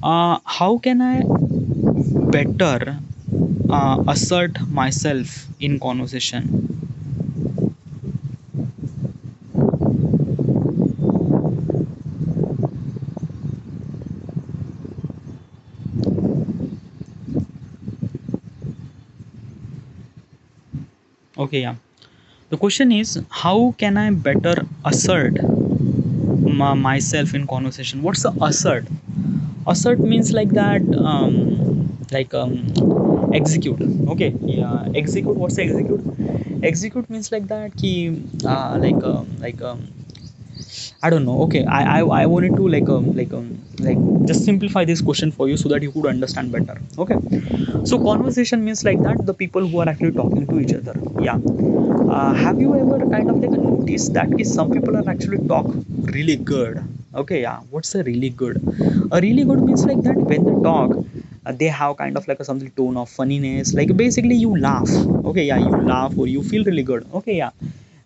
How can I better assert myself in conversation? Okay, yeah. The question is, how can I better assert myself in conversation? What's the assert? Assert means like that, execute. Okay, yeah, execute. What's the execute? Execute means like that. Ki, I don't know. Okay, I wanted to like just simplify this question for you so that you could understand better. Okay, so conversation means like that, the people who are actually talking to each other. Yeah. Have you ever kind of like noticed that is some people are actually talk really good? Okay, yeah. What's a really good? A really good means like that when they talk, they have kind of like a something tone of funniness. Like basically you laugh. Okay, yeah, you laugh or you feel really good. Okay, yeah.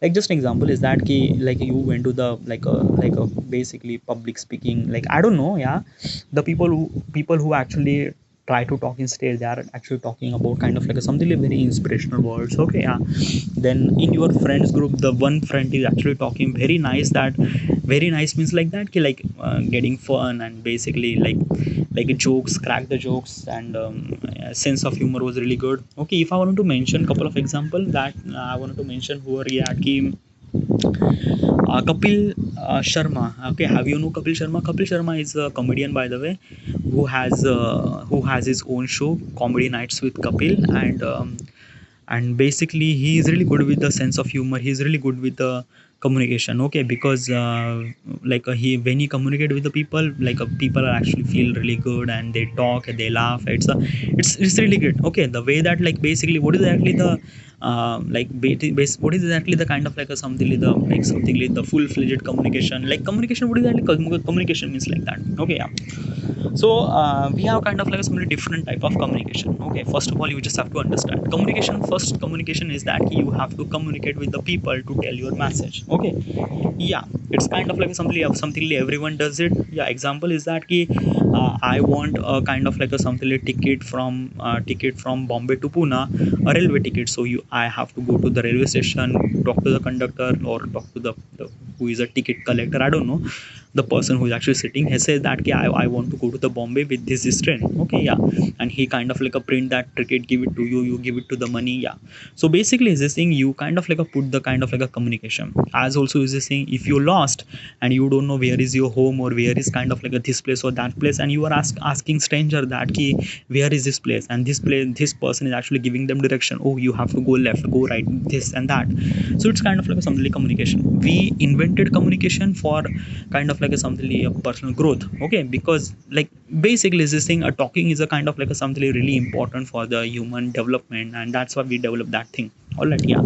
Like just an example is that ki, like you went to the like a basically public speaking, like I don't know, yeah, the people who actually try to talk in stage, they are actually talking about kind of like a, something like very inspirational words. Okay, yeah. Then in your friends group, the one friend is actually talking very nice, that very nice means like that ki, like getting fun and basically like jokes, crack the jokes, and sense of humor was really good. Okay, if I wanted to mention a couple of example, that I wanted to mention who are, yeah, ki, Kapil Sharma. Okay, have you know Kapil Sharma? Kapil Sharma is a comedian, by the way, who has his own show, Comedy Nights with Kapil, and basically he is really good with the sense of humor. He's really good with the communication. Okay, because he when he communicate with the people, people are actually feel really good and they talk and they laugh. It's really good. Okay, the way that like basically what is actually the what is exactly the kind of like a something like the like something like the full-fledged communication, like communication, what is that, like communication means like that. Okay, yeah. So we have kind of like some different type of communication. Okay, first of all, you just have to understand communication. First, communication is that you have to communicate with the people to tell your message. Okay, yeah, it's kind of like something like everyone does it. Yeah, example is that ki, I want a kind of like a something like ticket from Bombay to Pune, a railway ticket. So I have to go to the railway station, talk to the conductor or talk to the who is a ticket collector, I don't know, the person who is actually sitting. He says that I want to go to the Bombay with this train. Okay, yeah, and he kind of like a print that ticket, give it to you, you give it to the money. Yeah, so basically is this thing, you kind of like a put the kind of like a communication. As also is this thing, if you lost and you don't know where is your home or where is kind of like a this place or that place, and you are asking stranger that key, where is this place, and this person is actually giving them direction. Oh, you have to go left, go right, this and that. So it's kind of like a something like communication. We invented communication for kind of like a something like a personal growth. Okay, because like basically is this thing, a talking is a kind of like a something really important for the human development, and that's why we develop that thing. All right, yeah.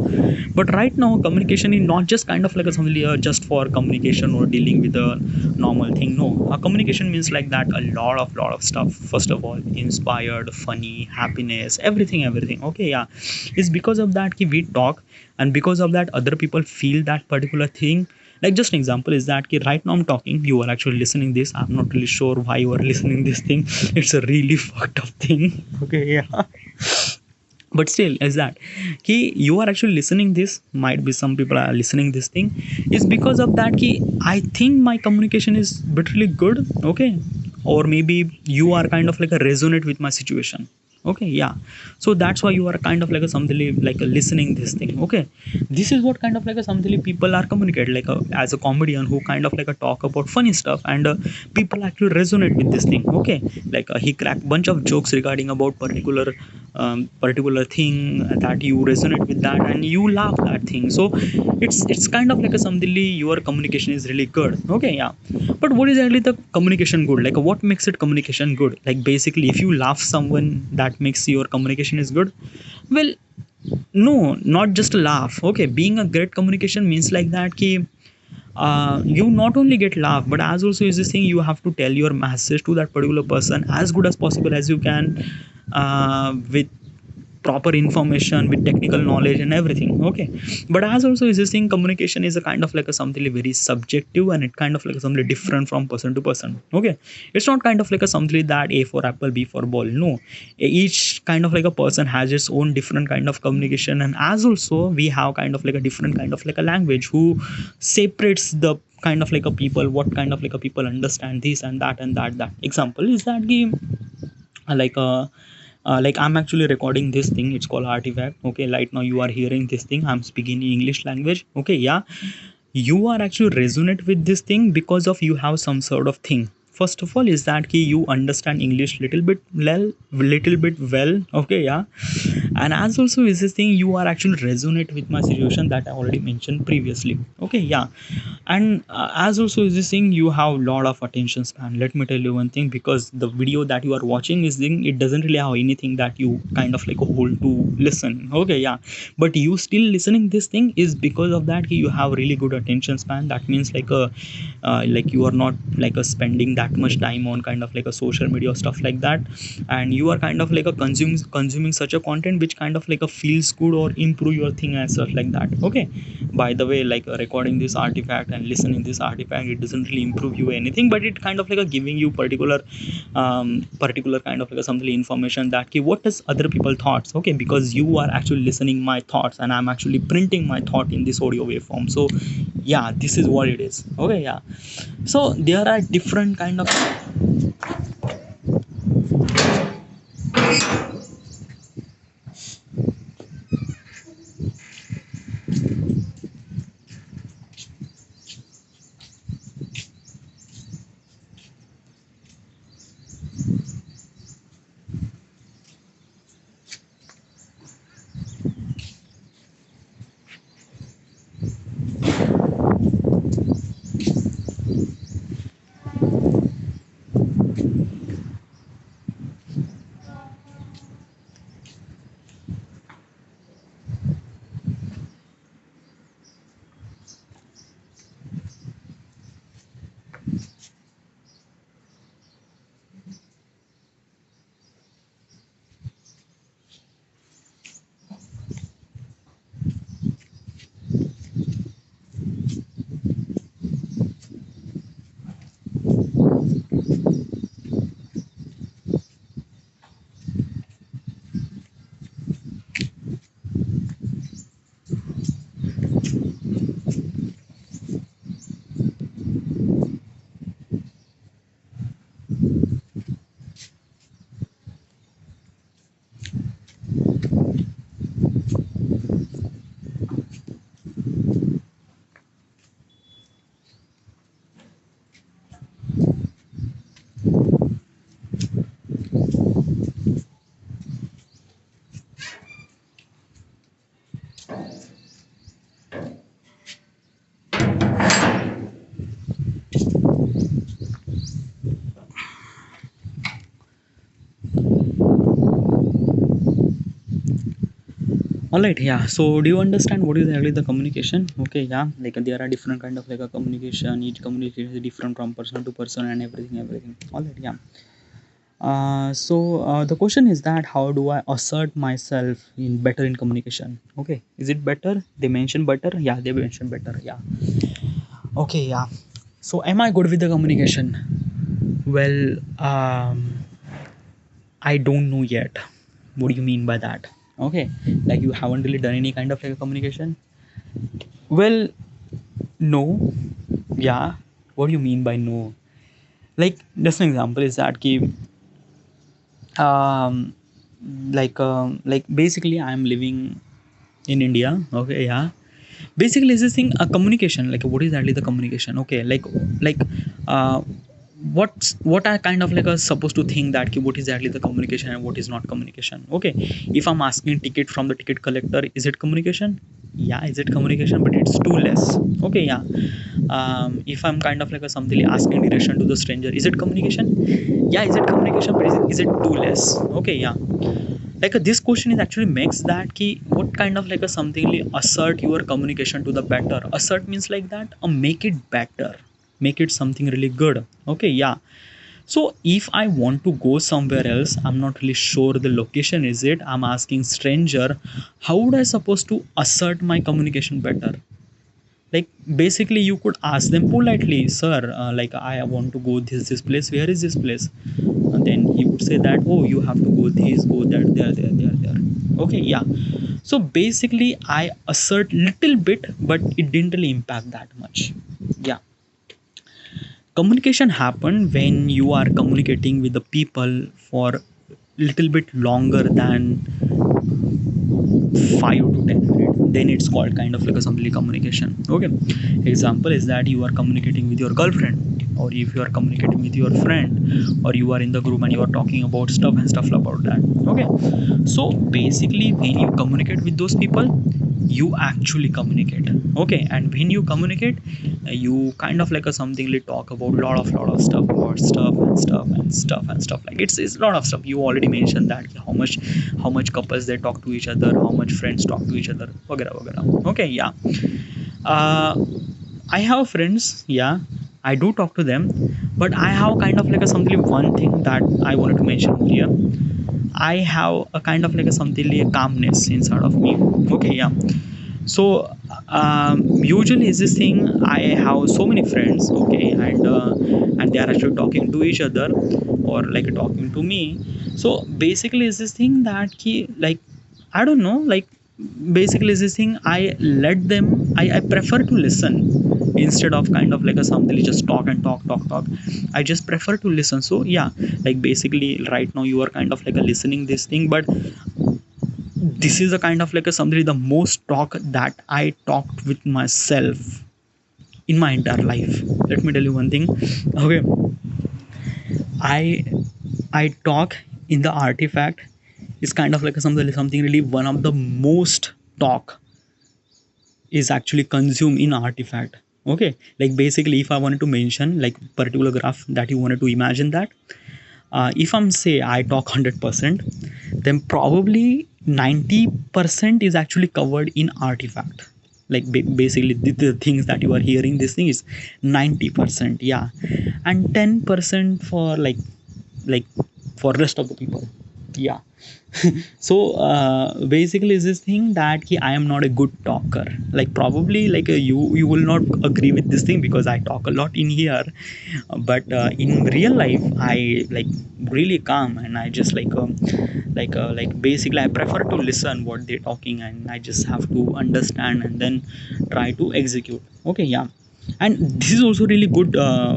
But right now communication is not just kind of like a something just for communication or dealing with a normal thing. No, communication means like that a lot of stuff. First of all, inspired, funny, happiness, everything. Okay, yeah. It's because of that we talk, and because of that other people feel that particular thing. Like just an example is that right now I'm talking, you are actually listening this. I'm not really sure why you are listening this thing. It's a really fucked up thing. Okay, yeah. But still is that ki, you are actually listening this, might be some people are listening this thing, is because of that ki, I think my communication is bit really good. Okay, or maybe you are kind of like a resonate with my situation. Okay, yeah. So that's why you are kind of like a something like a listening this thing. Okay, this is what kind of like a something people are communicate like as a comedian who kind of like a talk about funny stuff, and people actually resonate with this thing. Okay, he cracked bunch of jokes regarding about particular thing that you resonate with that and you laugh that thing. So it's kind of like a something your communication is really good. Okay, yeah. But what is actually the communication good, like what makes it communication good? Like basically if you laugh someone, that makes your communication is good? Well, no, not just a laugh. Okay, being a great communication means like that ki, you not only get laugh, but as also is this thing, you have to tell your message to that particular person as good as possible as you can, with proper information, with technical knowledge and everything. Okay, but as also existing communication is a kind of like a something very subjective, and it kind of like something different from person to person. Okay, it's not kind of like a something that A for apple, B for ball. No, each kind of like a person has its own different kind of communication, and as also we have kind of like a different kind of like a language who separates the kind of like a people, what kind of like a people understand this and that and that example is that game, like like I'm actually recording this thing, it's called artifact. Okay, right now you are hearing this thing, I'm speaking in English language. Okay, yeah, you are actually resonate with this thing because of you have some sort of thing. First of all is that key you understand English little bit well. Okay, yeah, and as also is this thing you are actually resonate with my situation that I already mentioned previously. Okay, yeah, and as also is this thing you have lot of attention span. Let me tell you one thing, because the video that you are watching is thing, it doesn't really have anything that you kind of like hold to listen. Okay, yeah, but you still listening this thing is because of that you have really good attention span. That means like you are not like spending that much time on kind of like a social media or stuff like that, and you are kind of like a consuming such a content which kind of like a feels good or improve your thing and stuff like that. Okay, by the way, like recording this artifact and listening this artifact, it doesn't really improve you anything, but it kind of like a giving you particular kind of like a something information that okay, what does other people thoughts. Okay, because you are actually listening my thoughts and I'm actually printing my thought in this audio waveform. So yeah, this is what it is. Okay, yeah, so there are different kind of all right, yeah, so do you understand what is actually the communication? Okay, yeah, like there are different kind of like a communication, each communication is different from person to person and everything. All right, yeah. The question is that how do I assert myself in better in communication? Okay, is it better? They mention better. Yeah, they mention better. Yeah. Okay, yeah. So am I good with the communication? Well, I don't know yet. What do you mean by that? Okay, like you haven't really done any kind of like a communication. Well, no. Yeah. What do you mean by no? Like just an example is that ki, um like basically I'm living in India. Okay, yeah, basically is this thing a communication, like what is actually the communication? Okay, like uh what I kind of like supposed to think that ki what is exactly the communication and what is not communication. Okay, if I'm asking ticket from the ticket collector, is it communication? Yeah, is it communication, but it's too less. Okay, yeah, if I'm kind of like a something asking direction to the stranger, is it communication? Yeah, is it communication, but is it too less? Okay, yeah, like this question is actually makes that key what kind of like a something assert your communication to the better. Assert means like that make it better, make it something really good. Okay, yeah, So if I want to go somewhere else, I'm not really sure the location is it, I'm asking stranger, how would I supposed to assert my communication better? Like basically you could ask them politely, sir, like I want to go this place, where is this place? And then he would say that, oh, you have to go this, go that, there. Okay, yeah. So basically I assert little bit, but it didn't really impact that much. Yeah. Communication happen when you are communicating with the people for little bit longer than 5 to 10 minutes, then it's called kind of like a simply communication. Okay, example is that you are communicating with your girlfriend, or if you are communicating with your friend, or you are in the group and you are talking about stuff and stuff about that. Okay, so basically when you communicate with those people, you actually communicate. Okay, and when you communicate, you kind of like a something like talk about lot of stuff about stuff like it's a lot of stuff. You already mentioned that how much couples they talk to each other, how much friends talk to each other, वगैरह वगैरह. Okay, yeah. uh, I have friends, yeah, I do talk to them, but I have kind of like a something, one thing that I wanted to mention here. I have a kind of like a something like a calmness inside of me. Okay, yeah. So usually is this thing, I have so many friends, okay, and they are actually talking to each other, or like talking to me. So basically is this thing that he, like, I don't know, like basically is this thing, I let them, I prefer to listen instead of kind of like a something just talk and talk. I just prefer to listen. So yeah, like basically right now you are kind of like a listening this thing, but this is a kind of like a something, the most talk that I talked with myself in my entire life. Let me tell you one thing. Okay, i I talk in the artifact is kind of like a something really, one of the most talk is actually consumed in artifact. Okay, like basically if I wanted to mention like particular graph that you wanted to imagine that, if I'm say I talk 100%, then probably 90% is actually covered in artifact. Like basically the things that you are hearing, this thing is 90%, yeah, and 10% for like for rest of the people. Yeah. So basically is this thing that I am not a good talker. Like probably like you will not agree with this thing because I talk a lot in here. But in real life I like really calm, and I just like basically I prefer to listen what they're talking, and I just have to understand and then try to execute. Okay, yeah. And this is also really good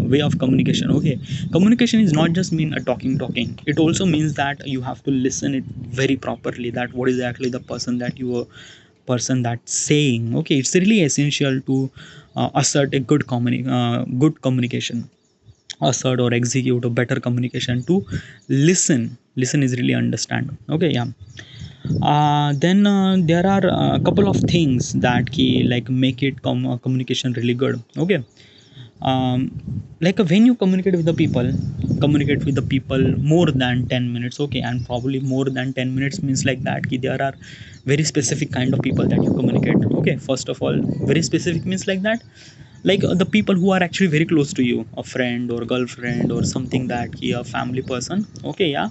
way of communication. Okay, communication is not just mean a talking. It also means that you have to listen it very properly, that what is actually the person that's saying. Okay, it's really essential to assert a good communication, assert or execute a better communication, to listen is really understand. Okay, yeah. Then there are a couple of things that like make it communication really good. Okay, like when you communicate with the people more than 10 minutes. Okay, and probably more than 10 minutes means like that there are very specific kind of people that you communicate. Okay, first of all, very specific means like that, like the people who are actually very close to you, a friend or girlfriend or something, that a family person. Okay, yeah,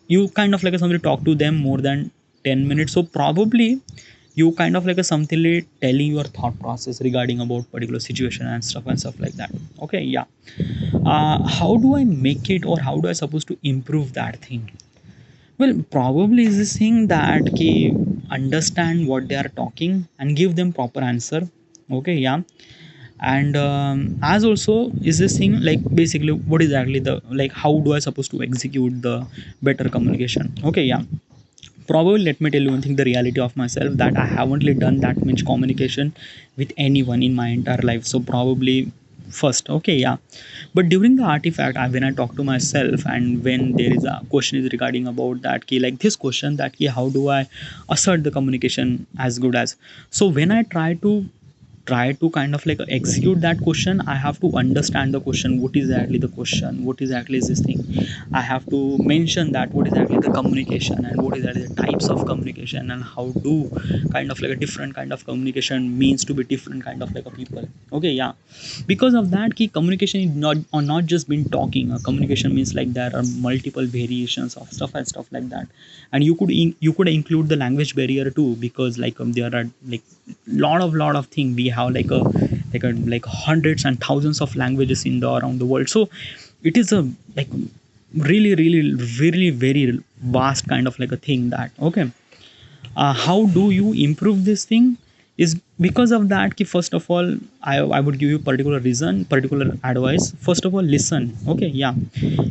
you kind of like a somebody talk to them more than 10 minutes. So probably you kind of like a something like telling your thought process regarding about particular situation and stuff like that. Okay, yeah. How do I make it, or how do I supposed to improve that thing? Well, probably is this thing that understand what they are talking and give them proper answer. Okay, yeah. And as also is this thing, like basically what is actually the, like how do I supposed to execute the better communication? Okay, yeah. Probably let me tell you one thing, the reality of myself, that I haven't really done that much communication with anyone in my entire life. So probably first. Okay, yeah. But during the artifact, when I talk to myself, and when there is a question is regarding about that key, like this question that key, how do I assert the communication as good as? So when I try to kind of like execute that question, I have to understand the question, what is actually the question, what is actually is this thing. I have to mention that what is actually the communication, and what is actually the types of communication, and how do kind of like a different kind of communication means to be different kind of like a people. Okay, yeah. because of that key communication is not or not just been talking. Communication means like there are multiple variations of stuff and stuff like that. And you could include the language barrier too, because like there are like lot of thing. We have like hundreds and thousands of languages in the around the world. So it is a like really very vast kind of like a thing that okay. How do you improve this thing is because of that ki first of all I would give you particular reason, particular advice. First of all, listen. Okay, yeah,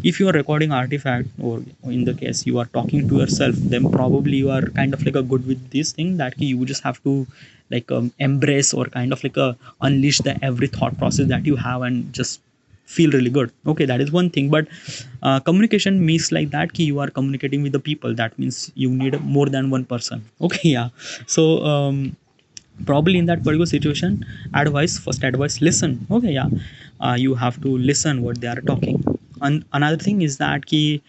if you are recording artifact, or in the case you are talking to yourself, then probably you are kind of like a good with this thing that ki you just have to like embrace or kind of like a unleash the every thought process that you have and just feel really good. Okay, that is one thing. But communication means like that ki you are communicating with the people, that means you need more than one person. Okay, yeah. So probably in that particular situation, advice, first advice, listen. Okay, yeah. You have to listen what they are talking. And another thing is that ki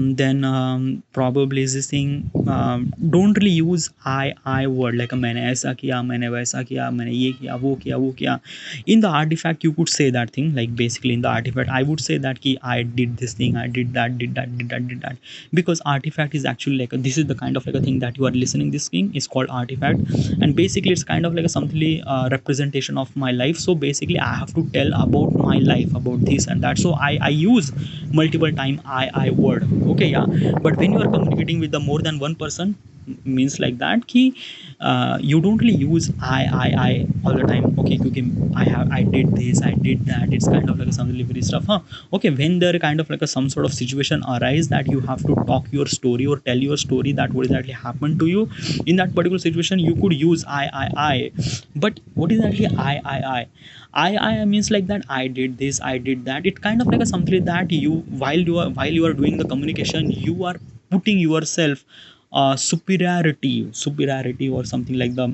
then probably is this thing, don't really use I word like a मैंने ऐसा किया, मैंने वैसा किया, मैंने ये किया वो किया. In the artifact you could say that thing, like basically in the artifact I would say that ki I did this thing, I did that, did that, because artifact is actually like this is the kind of like a thing that you are listening. This thing is called artifact, and basically it's kind of like a something representation of my life. So basically I have to tell about my life, about this and that. So I use multiple time I word. Okay, yeah. But when you are communicating with the more than one person, means like that ki you don't really use I all the time. Okay, because I did this, I did that. It's kind of like some delivery stuff, huh? Okay, when there kind of like some sort of situation arise that you have to talk your story or tell your story that what exactly happened to you in that particular situation, you could use I. But what is actually I means like that I did this, I did that. It kind of like a something that you while you are doing the communication, you are putting yourself superiority or something like the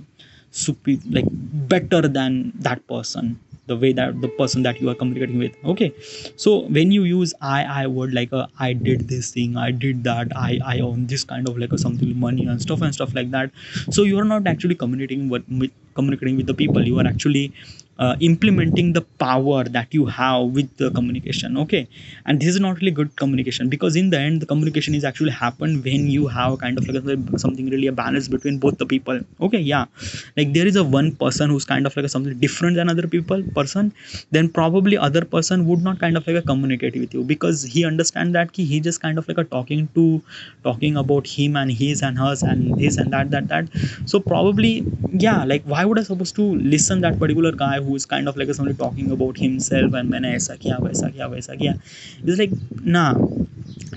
like better than that person, the way that the person that you are communicating with. Okay, so when you use I word like I did this thing, I did that, I own this kind of like a something money and stuff like that. So you are not actually communicating with the people. You are actually implementing the power that you have with the communication. Okay, and this is not really good communication, because in the end the communication is actually happen when you have kind of like something really a balance between both the people. Okay, yeah. Like there is a one person who's kind of like a something different than other person, then probably other person would not kind of like a communicate with you, because he understand that he just kind of like a talking about him and his and hers and this and that. So probably, yeah, like why would I supposed to listen that particular guy who is kind of like somebody talking about himself and मैंने ऐसा किया वैसा किया. It's like, nah,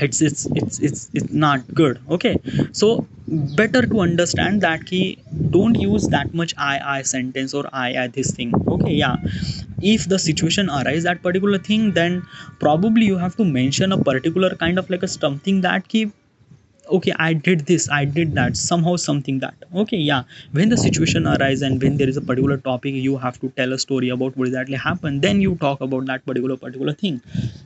it's not good. Okay, so better to understand that ki don't use that much I sentence or I this thing. Okay, yeah. If the situation arise that particular thing, then probably you have to mention a particular kind of like a something that ki okay, I did this, I did that, somehow something that. Okay, yeah. When the situation arises and when there is a particular topic, you have to tell a story about what exactly happened, then you talk about that particular thing,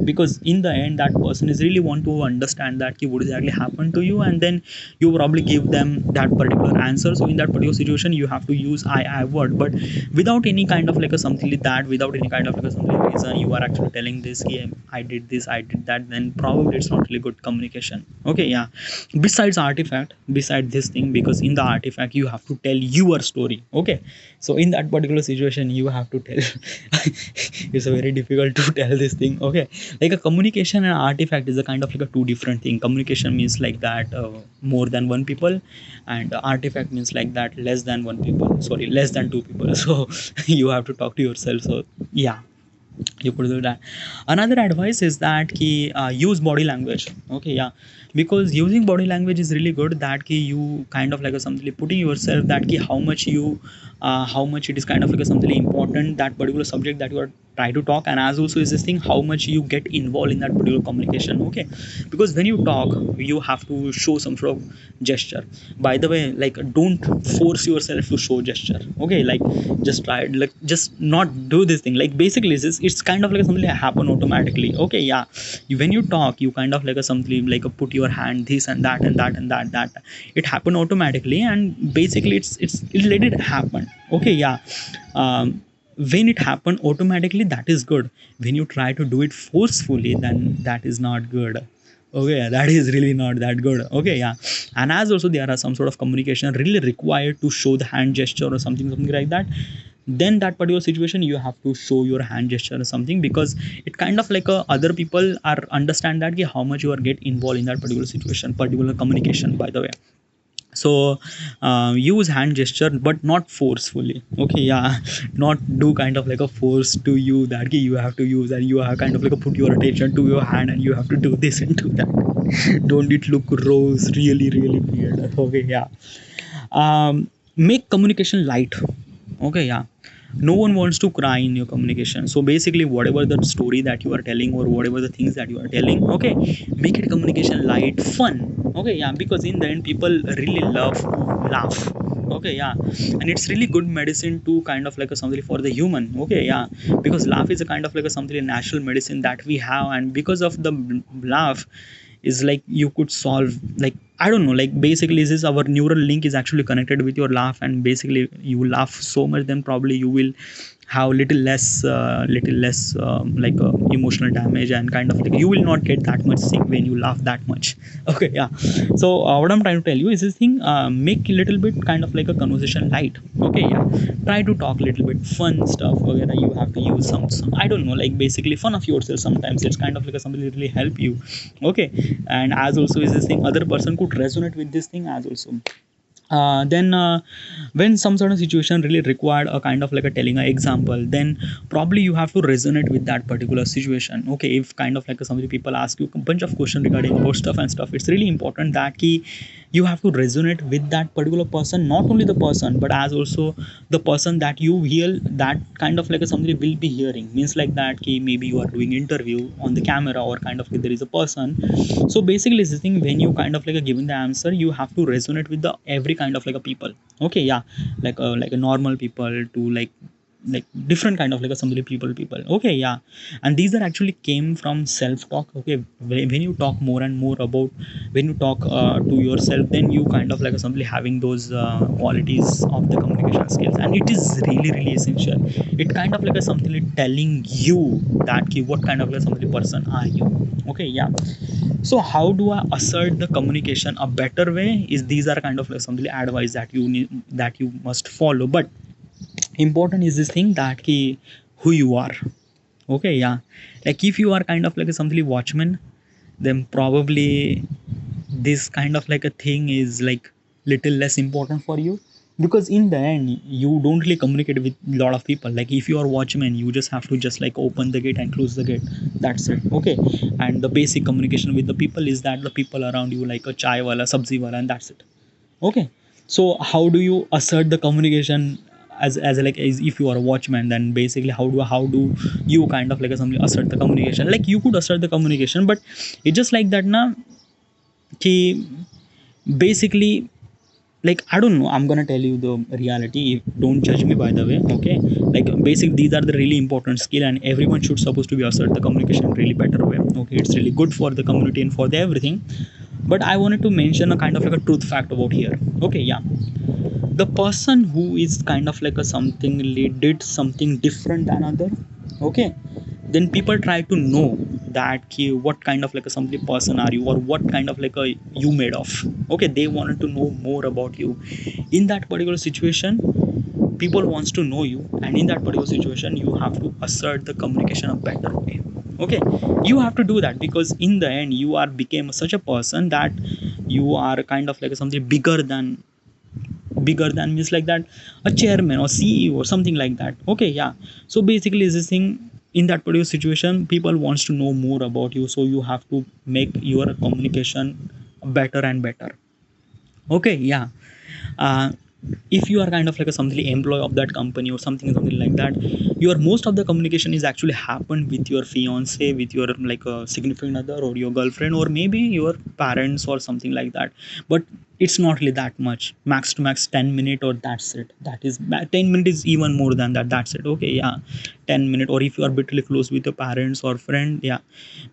because in the end that person is really want to understand that what exactly happened to you, and then you probably give them that particular answer. So in that particular situation you have to use I word, but without any kind of like a something like that, without any kind of like a something reason, you are actually telling this I did this, I did that, then probably it's not really good communication. Okay, yeah. Besides artifact, beside this thing, because in the artifact you have to tell your story. Okay, so in that particular situation you have to tell it's a very difficult to tell this thing. Okay, like a communication and artifact is a kind of like a two different thing. Communication means like that more than one people, and artifact means like that less than one people, sorry, less than two people. So you have to talk to yourself. So yeah, you could do that. Another advice is that use body language. Okay, yeah, because using body language is really good, that you kind of like a something putting yourself that how much it is kind of like a something important, that particular subject that you are try to talk, and as also is this thing how much you get involved in that particular communication. Okay, because when you talk you have to show some sort of gesture. By the way, like don't force yourself to show gesture. Okay, like just try, like just not do this thing. Like basically it's kind of like something that happen automatically. Okay, yeah. When you talk you kind of like a something like a put your hand this and that and that, it happen automatically, and basically it's let it happen. Okay, yeah. when it happen automatically, that is good. When you try to do it forcefully, then that is not good. Okay, yeah, that is really not that good. Okay, yeah. And as also there are some sort of communication really required to show the hand gesture or something like that, then that particular situation you have to show your hand gesture or something, because it kind of like other people are understand that how much you are get involved in that particular situation, particular communication, by the way. So use hand gesture but not forcefully. Okay, yeah. Not do kind of like a force to you that you have to use, and you have kind of like a put your attention to your hand and you have to do this and do that. Don't it look rose really really weird. Okay, yeah. Make communication light. Okay, yeah. No one wants to cry in your communication, so basically whatever the story that you are telling or whatever the things that you are telling, okay, make it communication light, fun. Okay, yeah, because in the end people really love to laugh. Okay, yeah. And it's really good medicine to kind of like a something for the human. Okay, yeah. Because laugh is a kind of like a something natural medicine that we have, and because of the laugh is like you could solve, like I don't know, like basically this is our neural link is actually connected with your laugh, and basically you laugh so much, then probably you will have little less like emotional damage, and kind of like you will not get that much sick when you laugh that much. Okay, yeah. So what I'm trying to tell you is this thing, make a little bit kind of like a conversation light. Okay, yeah. Try to talk a little bit fun stuff. Okay, you have to use some I don't know, like basically fun of yourself. Sometimes it's kind of like somebody really help you. Okay. And as also is this thing, other person could resonate with this thing as also. Then when some sort of situation really required a kind of like a telling an example, then probably you have to resonate with that particular situation. Okay, if kind of like some people ask you a bunch of questions regarding about stuff and stuff, it's really important that key you have to resonate with that particular person, not only the person but as also the person that you hear, that kind of like a somebody will be hearing, means like that key maybe you are doing interview on the camera or kind of like there is a person. So basically this thing, when you kind of like a giving the answer, you have to resonate with the every kind of like a people. Okay, yeah. Like a normal people to like different kind of like a somebody people. Okay, yeah. And these are actually came from self talk. Okay, when you talk more and more about, when you talk to yourself, then you kind of like somebody having those qualities of the communication skills, and it is really really essential. It kind of like a something like telling you that what kind of like somebody person are you. Okay, yeah. So how do I assert the communication a better way, is these are kind of like something advice that you need, that you must follow. But important is this thing that ki, who you are. Okay, yeah. Like if you are kind of like a something watchman, then probably this kind of like a thing is like little less important for you, because in the end you don't really communicate with a lot of people. Like if you are watchman, you just have to just like open the gate and close the gate, that's it. Okay. And the basic communication with the people is that the people around you, like a chai wala, sabzi wala, and that's it. Okay. So how do you assert the communication as like as if you are a watchman, then basically how do you kind of like something assert the communication? Like you could assert the communication, but it's just like that na ki, basically, like I don't know, I'm gonna tell you the reality, don't judge me, by the way. Okay. Like basic, these are the really important skill, and everyone should supposed to be assert the communication in really better way. Okay, it's really good for the community and for the everything. But I wanted to mention a kind of like a truth fact about here. Okay, yeah. The person who is kind of like a something did something different than other. Okay, then people try to know that what kind of like a something person are you, or what kind of like a you made of. Okay, they wanted to know more about you. In that particular situation, people wants to know you, and in that particular situation you have to assert the communication a better way. Okay, you have to do that, because in the end you are became such a person that you are kind of like something bigger than means like that a chairman or CEO or something like that. Okay, yeah. So basically this thing, in that particular situation people wants to know more about you, so you have to make your communication better and better. Okay, yeah. uh, if you are kind of like a something employee of that company or something like that, your most of the communication is actually happen with your fiance, with your like a significant other, or your girlfriend, or maybe your parents or something like that. But it's not really that much, max to max 10 minutes, or that's it. That is 10 minutes is even more than that, that's it. Okay, yeah. 10 minutes, or if you are bitterly close with your parents or friend, yeah.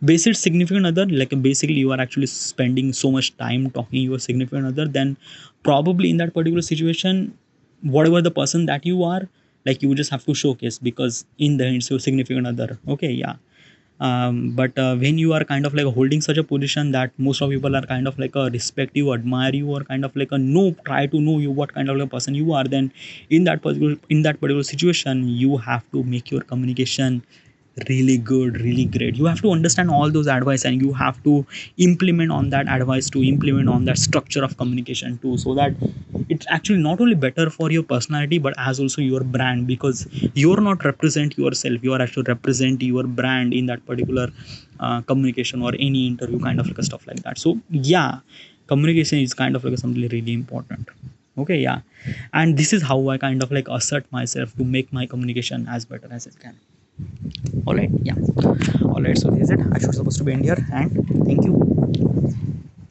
Basic significant other, like basically you are actually spending so much time talking your significant other, then probably in that particular situation, whatever the person that you are, like you just have to showcase because in the end it's your significant other. Okay, yeah. But when you are kind of like holding such a position that most of people are kind of like respect you, admire you, or kind of like a know, try to know you what kind of like a person you are, then in that particular situation you have to make your communication really good, really great. You have to understand all those advice and you have to implement on that advice, to implement on that structure of communication too, so that it's actually not only better for your personality but as also your brand, because you're not represent yourself, you are actually represent your brand in that particular communication or any interview kind of like a stuff like that. So yeah, communication is kind of like something really important. Okay, yeah. And this is how I kind of like assert myself to make my communication as better as it can. All right, yeah. All right, so this is it. I should supposed to be in here, and thank you.